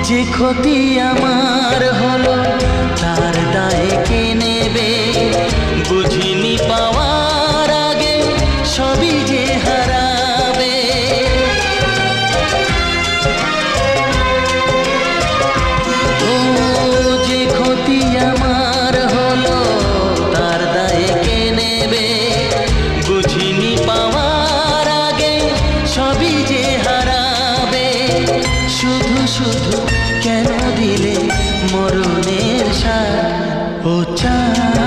যে ক্ষতি আমার হলো তার দায় কে নেবে? বুঝিনি পাওয়ার আগে সবই যে হারাবে। ও যে ক্ষতি আমার হলো তার দায় কে নেবে? বুঝিনি পাওয়ার আগে সবই যে হারাবে। শুধু শুধু কেন দিলে মরণের সাথ? ও চাঁদ